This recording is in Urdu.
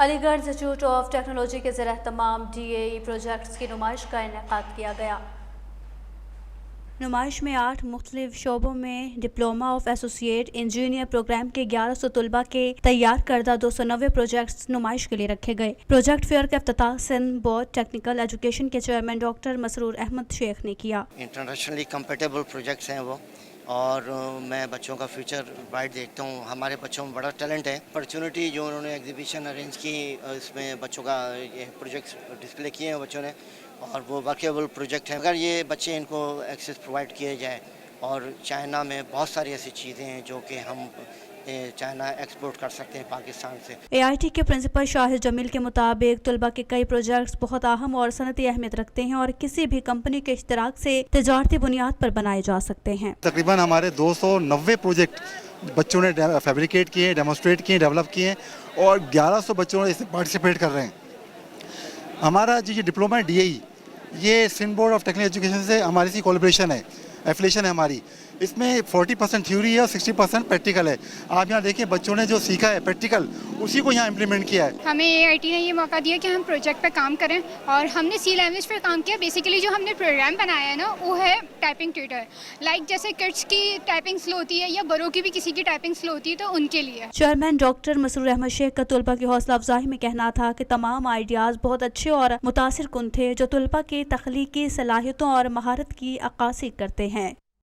علی گڑھ انسٹیٹیوٹ آف ٹیکنالوجی کے زیر اہتمام DAE پروجیکٹس کی نمائش کا انعقاد کیا گیا۔ نمائش میں 8 مختلف شعبوں میں diploma of associate engineer program کے 1100 طلباء کے تیار کردہ 290 پروجیکٹس نمائش کے لیے رکھے گئے۔ پروجیکٹ فیئر کا افتتاح سندھ بورڈ ٹیکنیکل ایجوکیشن کے چیئرمین ڈاکٹر مسرور احمد شیخ نے کیا۔ انٹرنیشنلی کمپیٹیبل پروجیکٹس ہیں وہ، اور میں بچوں کا فیوچر برائٹ دیکھتا ہوں۔ ہمارے بچوں میں بڑا ٹیلنٹ ہے۔ اپرچونٹی جو انہوں نے ایگزیبیشن ارینج کی، اس میں بچوں کا یہ پروجیکٹس ڈسپلے کیے ہیں بچوں نے، اور وہ ورکیبل پروجیکٹ ہیں۔ اگر یہ بچے ان کو ایکسیس پرووائڈ کیے جائے، اور چائنا میں بہت ساری ایسی چیزیں ہیں جو کہ ہم چائنا ایکسپورٹ کر سکتے ہیں پاکستان سے۔ AIT کے پرنسپل شاہد جمیل کے مطابق طلباء کے کئی پروجیکٹس بہت اہم اور صنعتی اہمیت رکھتے ہیں اور کسی بھی کمپنی کے اشتراک سے تجارتی بنیاد پر بنائے جا سکتے ہیں۔ تقریباً ہمارے 290 پروجیکٹ بچوں نے فیبریکیٹ کیے، ڈیمونسٹریٹ کیے، ڈیولپ کیے، اور 1100 بچوں نے اس میں پارٹیسپیٹ کر رہے ہیں۔ ہمارا یہ ڈپلوما DAE یہ Sindh board of technical education سے ہماری سی کولیبریشن ہے، ایفیلیشن ہے ہماری۔ اس میں 40% تھیوری ہے اور 60% پریکٹیکل ہے۔ آپ یہاں دیکھیں بچوں نے جو سیکھا ہے پریکٹیکل، اسی کو یہاں امپلیمنٹ کیا ہے۔ ہمیں AIT نے یہ موقع دیا کہ ہم پروجیکٹ پہ کام کریں، اور ہم نے C لینگویج پہ کام کیا۔ بیسیکلی جو ہم نے پروگرام بنایا ہے نا، وہ ہے ٹائپنگ ٹیوٹر، لائک جیسے کڈس کی ٹائپنگ سلو ہوتی ہے یا بڑوں کی بھی کسی کی ٹائپنگ سلو ہوتی ہے، تو ان کے لیے۔ چیئرمین ڈاکٹر مسرور احمد شیخ کا طلباء کی حوصلہ افزائی میں کہنا تھا کہ تمام آئیڈیاز بہت اچھے اور متاثر کن تھے جو طلباء کی تخلیقی صلاحیتوں اور مہارت کی عکاسی کرتے ہیں۔